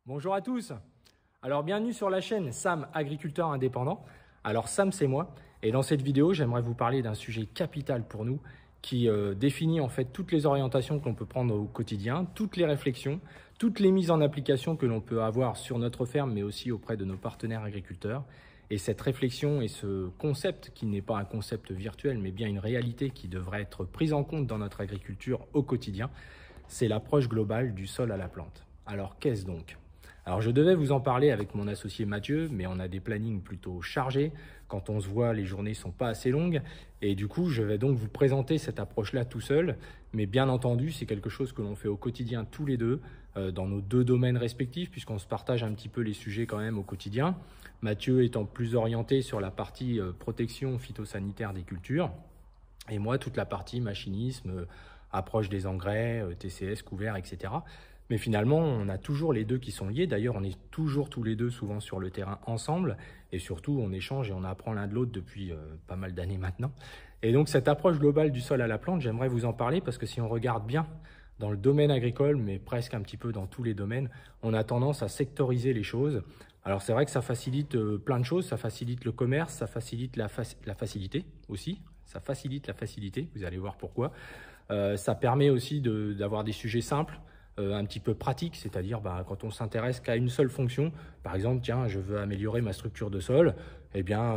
Bonjour à tous. Alors bienvenue sur la chaîne Sam, agriculteur indépendant. Alors Sam, c'est moi et dans cette vidéo, j'aimerais vous parler d'un sujet capital pour nous qui définit en fait toutes les orientations que l'on peut prendre au quotidien, toutes les réflexions, toutes les mises en application que l'on peut avoir sur notre ferme mais aussi auprès de nos partenaires agriculteurs. Et cette réflexion et ce concept qui n'est pas un concept virtuel mais bien une réalité qui devrait être prise en compte dans notre agriculture au quotidien, c'est l'approche globale du sol à la plante. Alors qu'est-ce donc ? Alors je devais vous en parler avec mon associé Mathieu, mais on a des plannings plutôt chargés. Quand on se voit, les journées ne sont pas assez longues. Et du coup, je vais donc vous présenter cette approche-là tout seul. Mais bien entendu, c'est quelque chose que l'on fait au quotidien tous les deux, dans nos deux domaines respectifs, puisqu'on se partage un petit peu les sujets quand même au quotidien. Mathieu étant plus orienté sur la partie protection phytosanitaire des cultures. Et moi, toute la partie machinisme, approche des engrais, TCS, couverts, etc. Mais finalement, on a toujours les deux qui sont liés. D'ailleurs, on est toujours tous les deux souvent sur le terrain ensemble. Et surtout, on échange et on apprend l'un de l'autre depuis pas mal d'années maintenant. Et donc, cette approche globale du sol à la plante, j'aimerais vous en parler parce que si on regarde bien dans le domaine agricole, mais presque un petit peu dans tous les domaines, on a tendance à sectoriser les choses. Alors, c'est vrai que ça facilite plein de choses. Ça facilite le commerce, ça facilite la facilité aussi. Ça facilite la facilité, vous allez voir pourquoi. Ça permet aussi d'avoir des sujets simples. Un petit peu pratique, c'est-à-dire quand on s'intéresse qu'à une seule fonction, par exemple, tiens, je veux améliorer ma structure de sol, eh bien,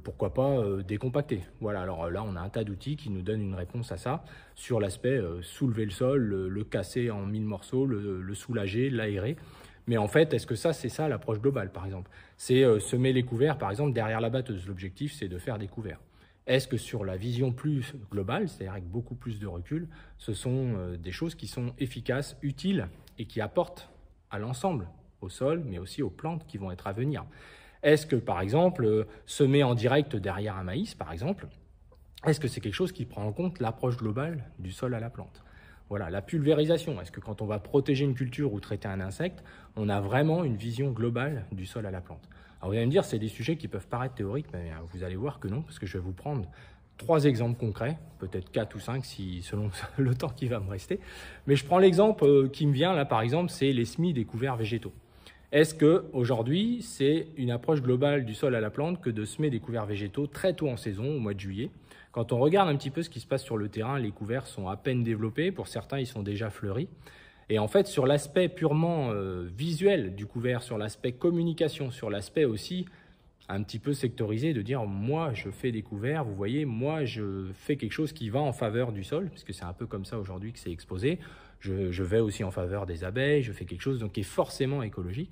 pourquoi pas décompacter. Voilà, alors là, on a un tas d'outils qui nous donnent une réponse à ça, sur l'aspect soulever le sol, le casser en 1000 morceaux, le soulager, l'aérer. Mais en fait, est-ce que c'est ça l'approche globale, par exemple? C'est semer les couverts, par exemple, derrière la batteuse. L'objectif, c'est de faire des couverts. Est-ce que sur la vision plus globale, c'est-à-dire avec beaucoup plus de recul, ce sont des choses qui sont efficaces, utiles et qui apportent à l'ensemble, au sol, mais aussi aux plantes qui vont être à venir? Est-ce que, par exemple, semer en direct derrière un maïs, par exemple, est-ce que c'est quelque chose qui prend en compte l'approche globale du sol à la plante? Voilà, la pulvérisation. Est-ce que quand on va protéger une culture ou traiter un insecte, on a vraiment une vision globale du sol à la plante? Alors vous allez me dire, c'est des sujets qui peuvent paraître théoriques, mais vous allez voir que non, parce que je vais vous prendre 3 exemples concrets, peut-être 4 ou 5 selon le temps qui va me rester. Mais je prends l'exemple qui me vient là, par exemple, c'est les semis des couverts végétaux. Est-ce qu'aujourd'hui, c'est une approche globale du sol à la plante que de semer des couverts végétaux très tôt en saison, au mois de juillet? Quand on regarde un petit peu ce qui se passe sur le terrain, les couverts sont à peine développés, pour certains, ils sont déjà fleuris. Et en fait, sur l'aspect purement visuel du couvert, sur l'aspect communication, sur l'aspect aussi un petit peu sectorisé, de dire moi je fais des couverts, vous voyez, moi je fais quelque chose qui va en faveur du sol, puisque c'est un peu comme ça aujourd'hui que c'est exposé. Je vais aussi en faveur des abeilles, je fais quelque chose donc qui est forcément écologique.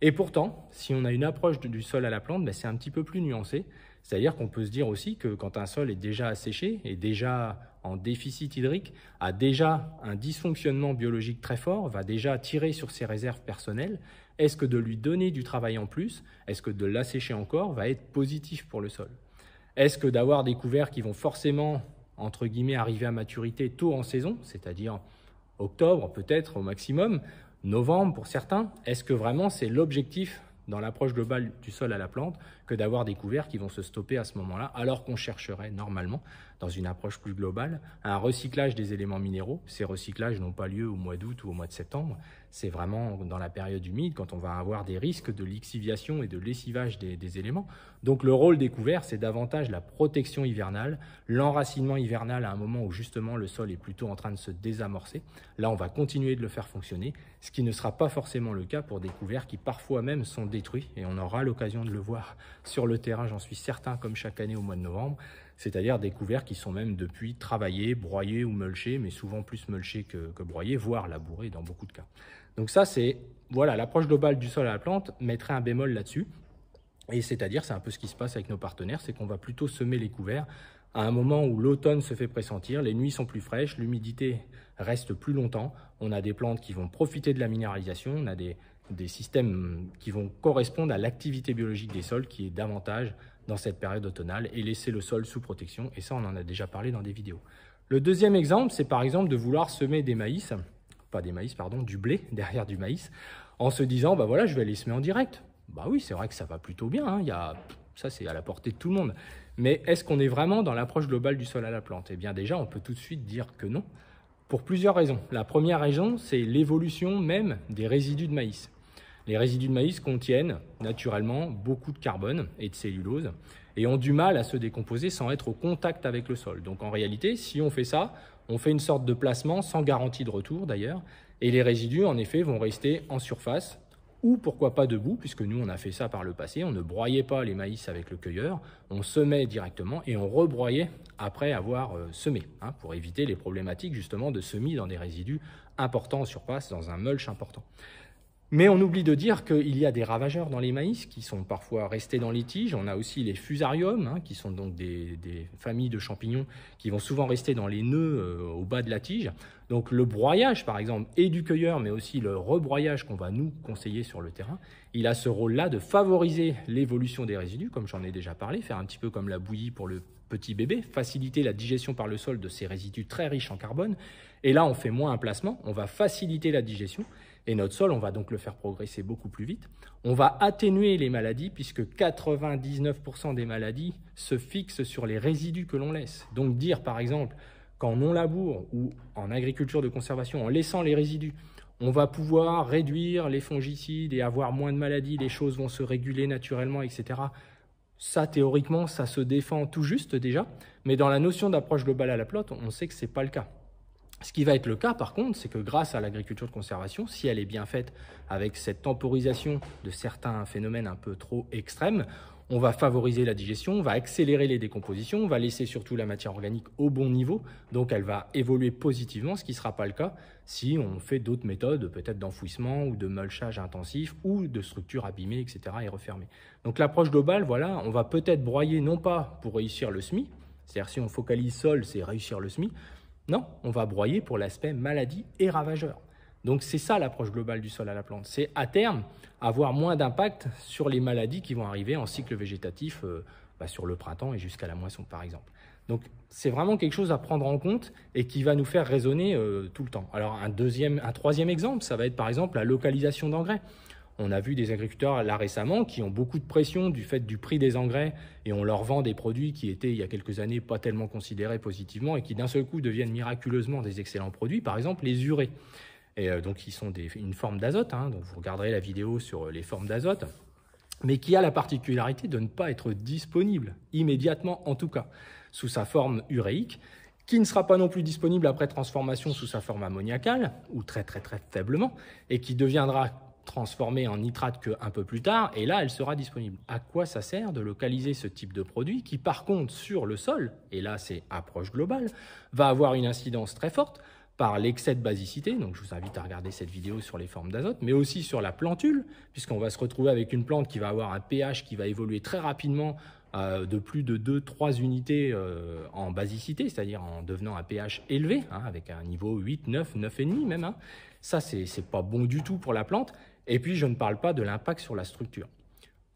Et pourtant, si on a une approche du sol à la plante, c'est un petit peu plus nuancé. C'est-à-dire qu'on peut se dire aussi que quand un sol est déjà asséché, est déjà en déficit hydrique, a déjà un dysfonctionnement biologique très fort, va déjà tirer sur ses réserves personnelles, est-ce que de lui donner du travail en plus, est-ce que de l'assécher encore va être positif pour le sol? Est-ce que d'avoir des couverts qui vont forcément, entre guillemets, arriver à maturité tôt en saison, c'est-à-dire octobre peut-être au maximum, novembre pour certains, est-ce que vraiment c'est l'objectif dans l'approche globale du sol à la plante que d'avoir des couverts qui vont se stopper à ce moment-là, alors qu'on chercherait normalement, dans une approche plus globale, un recyclage des éléments minéraux? Ces recyclages n'ont pas lieu au mois d'août ou au mois de septembre, c'est vraiment dans la période humide, quand on va avoir des risques de lixiviation et de lessivage des éléments. Donc le rôle des couverts, c'est davantage la protection hivernale, l'enracinement hivernal à un moment où justement le sol est plutôt en train de se désamorcer. Là, on va continuer de le faire fonctionner, ce qui ne sera pas forcément le cas pour des couverts qui parfois même sont détruits, et on aura l'occasion de le voir sur le terrain, j'en suis certain, comme chaque année au mois de novembre, c'est-à-dire des couverts qui sont même depuis travaillés, broyés ou mulchés, mais souvent plus mulchés que broyés, voire labourés dans beaucoup de cas. Donc ça, c'est voilà, l'approche globale du sol à la plante mettrait un bémol là-dessus. Et c'est-à-dire, c'est un peu ce qui se passe avec nos partenaires, c'est qu'on va plutôt semer les couverts à un moment où l'automne se fait pressentir, les nuits sont plus fraîches, l'humidité reste plus longtemps, on a des plantes qui vont profiter de la minéralisation, on a des systèmes qui vont correspondre à l'activité biologique des sols qui est davantage dans cette période automnale et laisser le sol sous protection. Et ça, on en a déjà parlé dans des vidéos. Le deuxième exemple, c'est par exemple de vouloir semer des maïs, pas des maïs, pardon, du blé derrière du maïs, en se disant, voilà, je vais les semer en direct. Oui, c'est vrai que ça va plutôt bien, hein, ça c'est à la portée de tout le monde. Mais est-ce qu'on est vraiment dans l'approche globale du sol à la plante? Eh bien déjà, on peut tout de suite dire que non, pour plusieurs raisons. La première raison, c'est l'évolution même des résidus de maïs. Les résidus de maïs contiennent naturellement beaucoup de carbone et de cellulose et ont du mal à se décomposer sans être au contact avec le sol. Donc en réalité, si on fait ça, on fait une sorte de placement sans garantie de retour d'ailleurs, et les résidus en effet vont rester en surface ou pourquoi pas debout, puisque nous on a fait ça par le passé, on ne broyait pas les maïs avec le cueilleur, on semait directement et on rebroyait après avoir semé, pour éviter les problématiques justement de semis dans des résidus importants en surface, dans un mulch important. Mais on oublie de dire qu'il y a des ravageurs dans les maïs qui sont parfois restés dans les tiges. On a aussi les fusariums, qui sont donc des familles de champignons qui vont souvent rester dans les nœuds au bas de la tige. Donc le broyage, par exemple, et du cueilleur, mais aussi le rebroyage qu'on va nous conseiller sur le terrain, il a ce rôle-là de favoriser l'évolution des résidus, comme j'en ai déjà parlé, faire un petit peu comme la bouillie pour le petit bébé, faciliter la digestion par le sol de ces résidus très riches en carbone. Et là, on fait moins un placement, on va faciliter la digestion. Et notre sol, on va donc le faire progresser beaucoup plus vite. On va atténuer les maladies puisque 99% des maladies se fixent sur les résidus que l'on laisse. Donc dire par exemple qu'en non-labour ou en agriculture de conservation, en laissant les résidus, on va pouvoir réduire les fongicides et avoir moins de maladies, les choses vont se réguler naturellement, etc. Ça, théoriquement, ça se défend tout juste déjà, mais dans la notion d'approche globale à la plante, on sait que ce n'est pas le cas. Ce qui va être le cas, par contre, c'est que grâce à l'agriculture de conservation, si elle est bien faite avec cette temporisation de certains phénomènes un peu trop extrêmes, on va favoriser la digestion, on va accélérer les décompositions, on va laisser surtout la matière organique au bon niveau, donc elle va évoluer positivement, ce qui ne sera pas le cas si on fait d'autres méthodes, peut-être d'enfouissement ou de mulchage intensif ou de structures abîmées, etc. et refermées. Donc l'approche globale, voilà, on va peut-être broyer non pas pour réussir le semis, c'est-à-dire si on focalise sol, c'est réussir le semis. Non, on va broyer pour l'aspect maladie et ravageur. Donc c'est ça l'approche globale du sol à la plante. C'est à terme avoir moins d'impact sur les maladies qui vont arriver en cycle végétatif sur le printemps et jusqu'à la moisson par exemple. Donc c'est vraiment quelque chose à prendre en compte et qui va nous faire raisonner tout le temps. Alors un troisième exemple, ça va être par exemple la localisation d'engrais. On a vu des agriculteurs là récemment qui ont beaucoup de pression du fait du prix des engrais et on leur vend des produits qui étaient il y a quelques années pas tellement considérés positivement et qui d'un seul coup deviennent miraculeusement des excellents produits, par exemple les urées. Et donc ils sont une forme d'azote, donc vous regarderez la vidéo sur les formes d'azote, mais qui a la particularité de ne pas être disponible immédiatement en tout cas, sous sa forme uréique, qui ne sera pas non plus disponible après transformation sous sa forme ammoniacale, ou très très très faiblement, et qui deviendra transformée en nitrate qu'un peu plus tard, et là, elle sera disponible. À quoi ça sert de localiser ce type de produit qui, par contre, sur le sol, et là, c'est approche globale, va avoir une incidence très forte par l'excès de basicité, donc je vous invite à regarder cette vidéo sur les formes d'azote, mais aussi sur la plantule, puisqu'on va se retrouver avec une plante qui va avoir un pH qui va évoluer très rapidement de plus de 2-3 unités en basicité, c'est-à-dire en devenant un pH élevé, avec un niveau 8, 9, 9,5 même. Ça, c'est pas bon du tout pour la plante. Et puis, je ne parle pas de l'impact sur la structure.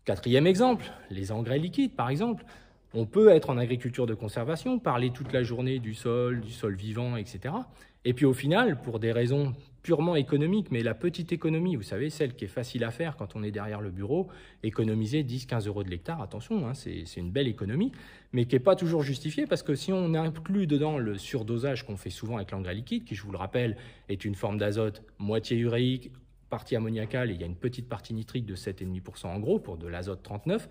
Quatrième exemple, les engrais liquides, par exemple. On peut être en agriculture de conservation, parler toute la journée du sol vivant, etc. Et puis au final, pour des raisons purement économiques, mais la petite économie, vous savez, celle qui est facile à faire quand on est derrière le bureau, économiser 10-15 euros de l'hectare, attention, c'est une belle économie, mais qui n'est pas toujours justifiée parce que si on inclut dedans le surdosage qu'on fait souvent avec l'engrais liquide, qui je vous le rappelle est une forme d'azote moitié uréique, partie ammoniacale, et il y a une petite partie nitrique de 7,5% en gros pour de l'azote 39,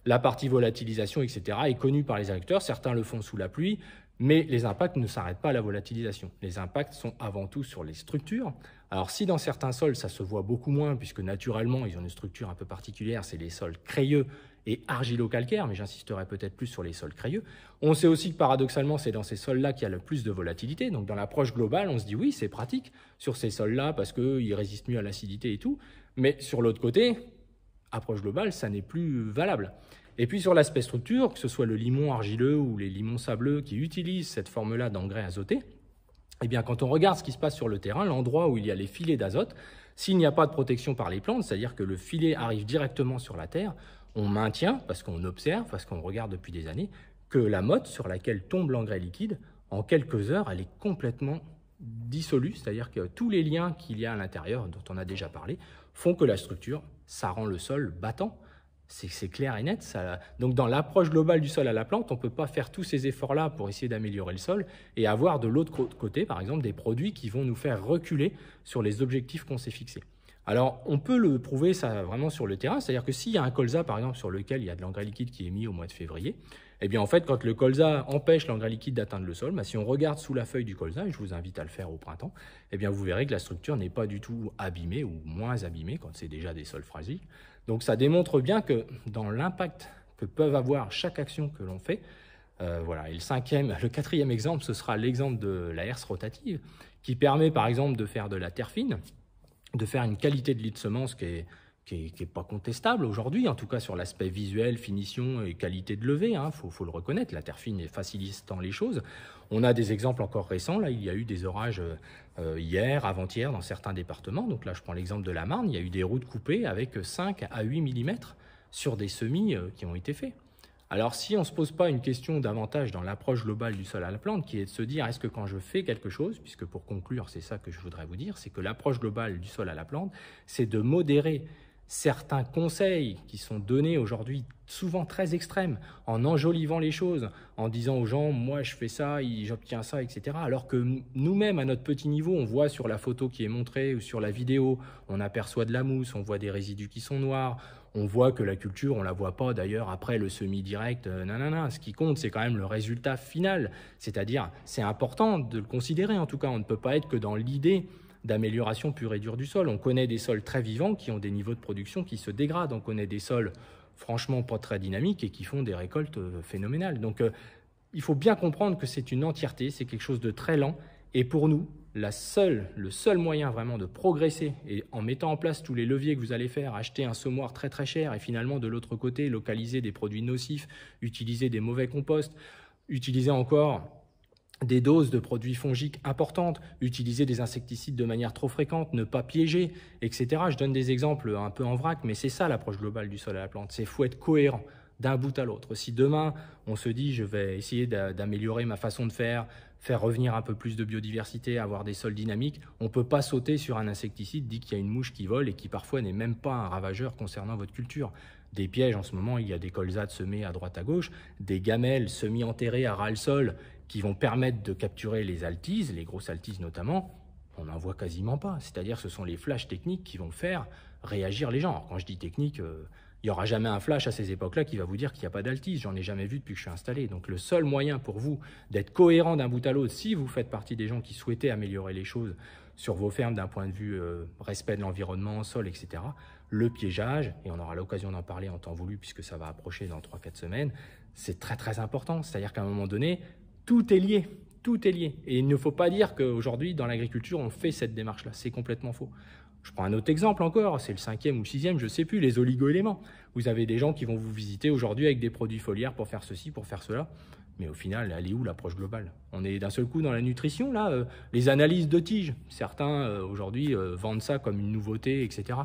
la partie volatilisation, etc. est connue par les agriculteurs, certains le font sous la pluie, mais les impacts ne s'arrêtent pas à la volatilisation. Les impacts sont avant tout sur les structures. Alors si dans certains sols, ça se voit beaucoup moins, puisque naturellement, ils ont une structure un peu particulière, c'est les sols crayeux et argilo-calcaires, mais j'insisterai peut-être plus sur les sols crayeux. On sait aussi que paradoxalement, c'est dans ces sols-là qu'il y a le plus de volatilité. Donc dans l'approche globale, on se dit oui, c'est pratique sur ces sols-là parce qu'ils résistent mieux à l'acidité et tout. Mais sur l'autre côté, approche globale, ça n'est plus valable. Et puis sur l'aspect structure, que ce soit le limon argileux ou les limons sableux qui utilisent cette forme-là d'engrais azoté, eh bien quand on regarde ce qui se passe sur le terrain, l'endroit où il y a les filets d'azote, s'il n'y a pas de protection par les plantes, c'est-à-dire que le filet arrive directement sur la terre, on maintient, parce qu'on observe, parce qu'on regarde depuis des années, que la motte sur laquelle tombe l'engrais liquide, en quelques heures, elle est complètement dissolue, c'est-à-dire que tous les liens qu'il y a à l'intérieur, dont on a déjà parlé, font que la structure, ça rend le sol battant. C'est clair et net. Donc dans l'approche globale du sol à la plante, on ne peut pas faire tous ces efforts-là pour essayer d'améliorer le sol et avoir de l'autre côté, par exemple, des produits qui vont nous faire reculer sur les objectifs qu'on s'est fixés. Alors, on peut le prouver ça vraiment sur le terrain, c'est-à-dire que s'il y a un colza, par exemple, sur lequel il y a de l'engrais liquide qui est mis au mois de février, eh bien, en fait, quand le colza empêche l'engrais liquide d'atteindre le sol, si on regarde sous la feuille du colza, et je vous invite à le faire au printemps, eh bien, vous verrez que la structure n'est pas du tout abîmée ou moins abîmée quand c'est déjà des sols fragiles. Donc, ça démontre bien que dans l'impact que peuvent avoir chaque action que l'on fait, voilà. Et le quatrième exemple, ce sera l'exemple de la herse rotative, qui permet par exemple de faire de la terre fine, de faire une qualité de lit de semence qui est pas contestable aujourd'hui, en tout cas sur l'aspect visuel, finition et qualité de levée, faut le reconnaître, la terre fine est facilitant les choses. On a des exemples encore récents, là il y a eu des orages hier, avant-hier dans certains départements, donc là je prends l'exemple de la Marne, il y a eu des routes coupées avec 5 à 8 mm sur des semis qui ont été faits. Alors si on ne se pose pas une question davantage dans l'approche globale du sol à la plante, qui est de se dire est-ce que quand je fais quelque chose, puisque pour conclure c'est ça que je voudrais vous dire, c'est que l'approche globale du sol à la plante, c'est de modérer certains conseils qui sont donnés aujourd'hui souvent très extrêmes, en enjolivant les choses, en disant aux gens moi je fais ça, j'obtiens ça, etc. Alors que nous-mêmes à notre petit niveau, on voit sur la photo qui est montrée ou sur la vidéo, on aperçoit de la mousse, on voit des résidus qui sont noirs, on voit que la culture, on ne la voit pas d'ailleurs après le semi-direct, nanana. Ce qui compte, c'est quand même le résultat final. C'est-à-dire, c'est important de le considérer en tout cas. On ne peut pas être que dans l'idée d'amélioration pure et dure du sol. On connaît des sols très vivants qui ont des niveaux de production qui se dégradent. On connaît des sols franchement pas très dynamiques et qui font des récoltes phénoménales. Donc, il faut bien comprendre que c'est une entièreté, c'est quelque chose de très lent. Et pour nous, le seul moyen vraiment de progresser, et en mettant en place tous les leviers que vous allez faire, acheter un semoir très très cher et finalement de l'autre côté localiser des produits nocifs, utiliser des mauvais composts, utiliser encore des doses de produits fongiques importantes, utiliser des insecticides de manière trop fréquente, ne pas piéger, etc. Je donne des exemples un peu en vrac, mais c'est ça l'approche globale du sol à la plante. Il faut être cohérent d'un bout à l'autre. Si demain, on se dit je vais essayer d'améliorer ma façon de faire revenir un peu plus de biodiversité, avoir des sols dynamiques, on ne peut pas sauter sur un insecticide dit qu'il y a une mouche qui vole et qui parfois n'est même pas un ravageur concernant votre culture. Des pièges, en ce moment, il y a des colzades semées à droite à gauche, des gamelles semi-enterrées à ras le sol qui vont permettre de capturer les altises, les grosses altises notamment, on n'en voit quasiment pas. C'est-à-dire que ce sont les flashs techniques qui vont faire réagir les gens. Alors, quand je dis technique, il n'y aura jamais un flash à ces époques-là qui va vous dire qu'il n'y a pas d'altise. J'en ai jamais vu depuis que je suis installé. Donc le seul moyen pour vous d'être cohérent d'un bout à l'autre, si vous faites partie des gens qui souhaitaient améliorer les choses sur vos fermes d'un point de vue respect de l'environnement, sol, etc., le piégeage, et on aura l'occasion d'en parler en temps voulu puisque ça va approcher dans 3-4 semaines, c'est très très important. C'est-à-dire qu'à un moment donné, tout est lié. Tout est lié. Et il ne faut pas dire qu'aujourd'hui, dans l'agriculture, on fait cette démarche-là. C'est complètement faux. Je prends un autre exemple encore, c'est le 5e ou 6e, je ne sais plus, les oligo-éléments. Vous avez des gens qui vont vous visiter aujourd'hui avec des produits foliaires pour faire ceci, pour faire cela. Mais au final, elle est où l'approche globale? On est d'un seul coup dans la nutrition, là. Les analyses de tiges, certains aujourd'hui vendent ça comme une nouveauté, etc.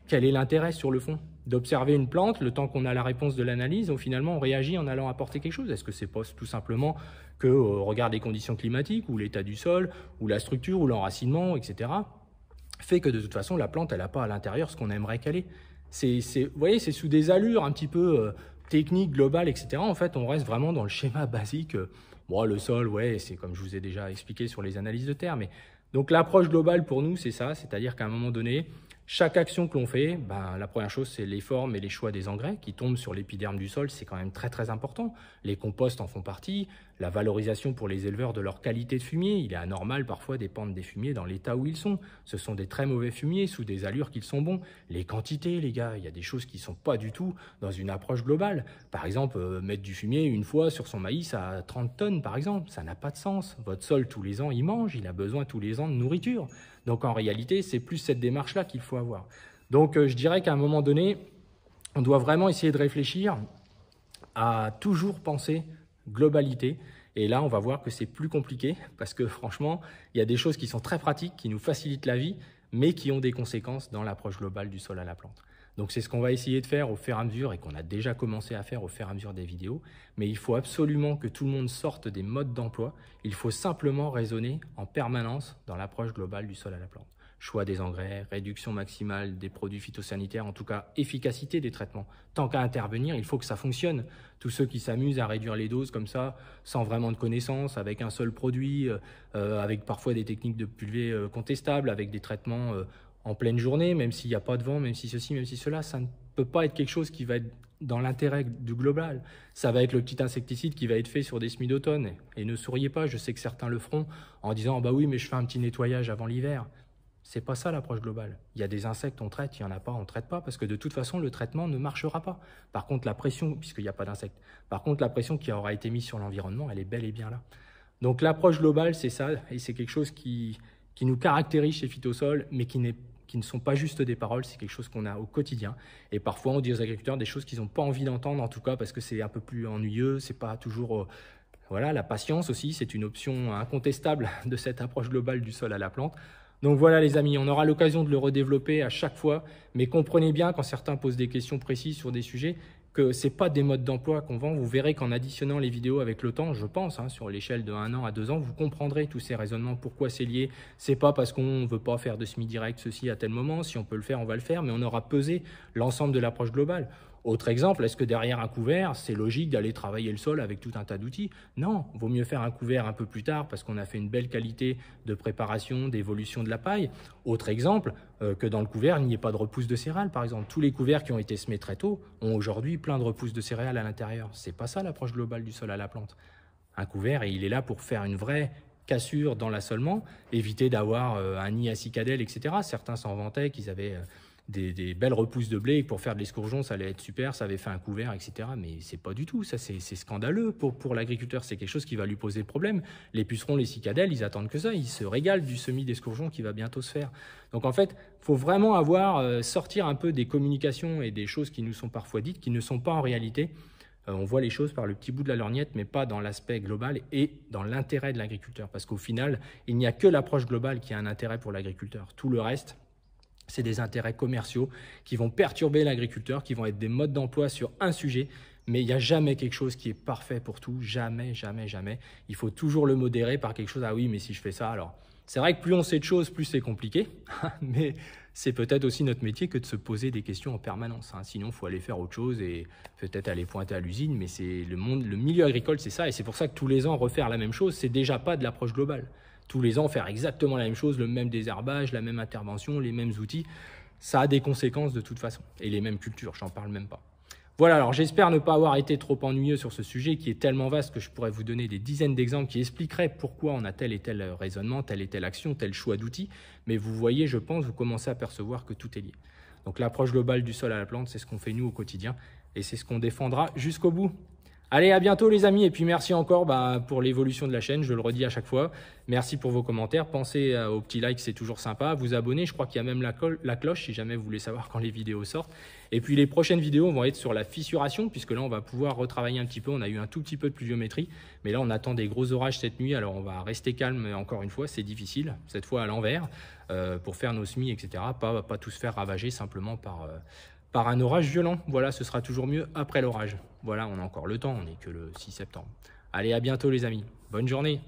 Quel est l'intérêt sur le fond d'observer une plante, le temps qu'on a la réponse de l'analyse, où finalement on réagit en allant apporter quelque chose? Est-ce que c'est pas tout simplement que regard des conditions climatiques, ou l'état du sol, ou la structure, ou l'enracinement, etc., fait que de toute façon, la plante, elle n'a pas à l'intérieur ce qu'on aimerait qu'elle ait. Vous voyez, c'est sous des allures un petit peu techniques, globales, etc. En fait, on reste vraiment dans le schéma basique. Bon, le sol, ouais, c'est comme je vous ai déjà expliqué sur les analyses de terre. Mais donc, l'approche globale pour nous, c'est ça. C'est-à-dire qu'à un moment donné, chaque action que l'on fait, la première chose, c'est les formes et les choix des engrais qui tombent sur l'épiderme du sol. C'est quand même très, très important. Les composts en font partie. La valorisation pour les éleveurs de leur qualité de fumier. Il est anormal parfois d'épandre des fumiers dans l'état où ils sont. Ce sont des très mauvais fumiers sous des allures qu'ils sont bons. Les quantités, les gars, il y a des choses qui ne sont pas du tout dans une approche globale. Par exemple, mettre du fumier une fois sur son maïs à 30 tonnes, par exemple, ça n'a pas de sens. Votre sol, tous les ans, il mange, il a besoin tous les ans de nourriture. Donc en réalité, c'est plus cette démarche-là qu'il faut avoir. Donc je dirais qu'à un moment donné, on doit vraiment essayer de réfléchir à toujours penser globalité. Et là, on va voir que c'est plus compliqué parce que franchement, il y a des choses qui sont très pratiques, qui nous facilitent la vie, mais qui ont des conséquences dans l'approche globale du sol à la plante. Donc c'est ce qu'on va essayer de faire au fur et à mesure et qu'on a déjà commencé à faire au fur et à mesure des vidéos. Mais il faut absolument que tout le monde sorte des modes d'emploi. Il faut simplement raisonner en permanence dans l'approche globale du sol à la plante. Choix des engrais, réduction maximale des produits phytosanitaires, en tout cas efficacité des traitements. Tant qu'à intervenir, il faut que ça fonctionne. Tous ceux qui s'amusent à réduire les doses comme ça, sans vraiment de connaissances, avec un seul produit, avec parfois des techniques de pulvée contestables, avec des traitements en pleine journée, même s'il n'y a pas de vent, même si ceci, même si cela, ça ne peut pas être quelque chose qui va être dans l'intérêt du global. Ça va être le petit insecticide qui va être fait sur des semis d'automne. Et ne souriez pas, je sais que certains le feront en disant « bah oui, mais je fais un petit nettoyage avant l'hiver ». C'est pas ça l'approche globale. Il y a des insectes, on traite, il n'y en a pas, on ne traite pas, parce que de toute façon, le traitement ne marchera pas. Par contre, la pression, puisqu'il n'y a pas d'insectes, par contre, la pression qui aura été mise sur l'environnement, elle est bel et bien là. Donc l'approche globale, c'est ça, et c'est quelque chose qui nous caractérise chez Phytosol, mais qui ne sont pas juste des paroles, c'est quelque chose qu'on a au quotidien. Et parfois, on dit aux agriculteurs des choses qu'ils n'ont pas envie d'entendre, en tout cas, parce que c'est un peu plus ennuyeux, c'est pas toujours... voilà, la patience aussi, c'est une option incontestable de cette approche globale du sol à la plante. Donc voilà les amis, on aura l'occasion de le redévelopper à chaque fois, mais comprenez bien quand certains posent des questions précises sur des sujets, que ce n'est pas des modes d'emploi qu'on vend. Vous verrez qu'en additionnant les vidéos avec le temps, je pense, sur l'échelle de 1 an à 2 ans, vous comprendrez tous ces raisonnements, pourquoi c'est lié. Ce n'est pas parce qu'on ne veut pas faire de semi-direct ceci à tel moment, si on peut le faire, on va le faire, mais on aura pesé l'ensemble de l'approche globale. Autre exemple, est-ce que derrière un couvert, c'est logique d'aller travailler le sol avec tout un tas d'outils? Non, vaut mieux faire un couvert un peu plus tard parce qu'on a fait une belle qualité de préparation, d'évolution de la paille. Autre exemple, que dans le couvert, il n'y ait pas de repousse de céréales, par exemple. Tous les couverts qui ont été semés très tôt ont aujourd'hui plein de repousses de céréales à l'intérieur. C'est pas ça l'approche globale du sol à la plante. Un couvert, il est là pour faire une vraie cassure dans l'assolement, éviter d'avoir un nid à cicadelle, etc. Certains s'en vantaient qu'ils avaient... Des belles repousses de blé, pour faire de l'escourgeon, ça allait être super, ça avait fait un couvert, etc. Mais c'est pas du tout, ça c'est scandaleux pour l'agriculteur, c'est quelque chose qui va lui poser problème. Les pucerons, les cicadelles, ils attendent que ça, ils se régalent du semis d'escourgeon qui va bientôt se faire. Donc en fait, il faut vraiment sortir un peu des communications et des choses qui nous sont parfois dites, qui ne sont pas en réalité. On voit les choses par le petit bout de la lorgnette, mais pas dans l'aspect global et dans l'intérêt de l'agriculteur. Parce qu'au final, il n'y a que l'approche globale qui a un intérêt pour l'agriculteur. Tout le reste, c'est des intérêts commerciaux qui vont perturber l'agriculteur, qui vont être des modes d'emploi sur un sujet, mais il n'y a jamais quelque chose qui est parfait pour tout, jamais, jamais, jamais. Il faut toujours le modérer par quelque chose, ah oui, mais si je fais ça, alors... C'est vrai que plus on sait de choses, plus c'est compliqué, mais c'est peut-être aussi notre métier que de se poser des questions en permanence. Sinon, il faut aller faire autre chose et peut-être aller pointer à l'usine, mais c'est le milieu agricole, c'est ça, et c'est pour ça que tous les ans, refaire la même chose, c'est déjà pas de l'approche globale. Tous les ans, faire exactement la même chose, le même désherbage, la même intervention, les mêmes outils, ça a des conséquences de toute façon. Et les mêmes cultures, j'en parle même pas. Voilà, alors j'espère ne pas avoir été trop ennuyeux sur ce sujet qui est tellement vaste que je pourrais vous donner des dizaines d'exemples qui expliqueraient pourquoi on a tel et tel raisonnement, telle et telle action, tel choix d'outils. Mais vous voyez, je pense, vous commencez à percevoir que tout est lié. Donc l'approche globale du sol à la plante, c'est ce qu'on fait nous au quotidien et c'est ce qu'on défendra jusqu'au bout. Allez, à bientôt les amis, et puis merci encore pour l'évolution de la chaîne, je le redis à chaque fois. Merci pour vos commentaires, pensez au petit like, c'est toujours sympa, vous abonner, je crois qu'il y a même la cloche si jamais vous voulez savoir quand les vidéos sortent. Et puis les prochaines vidéos vont être sur la fissuration, puisque là on va pouvoir retravailler un petit peu, on a eu un tout petit peu de pluviométrie, mais là on attend des gros orages cette nuit, alors on va rester calme encore une fois, c'est difficile, cette fois à l'envers, pour faire nos semis, etc. Pas tout se faire ravager simplement par un orage violent. Voilà, ce sera toujours mieux après l'orage. Voilà, on a encore le temps, on n'est que le 6 septembre. Allez, à bientôt les amis. Bonne journée.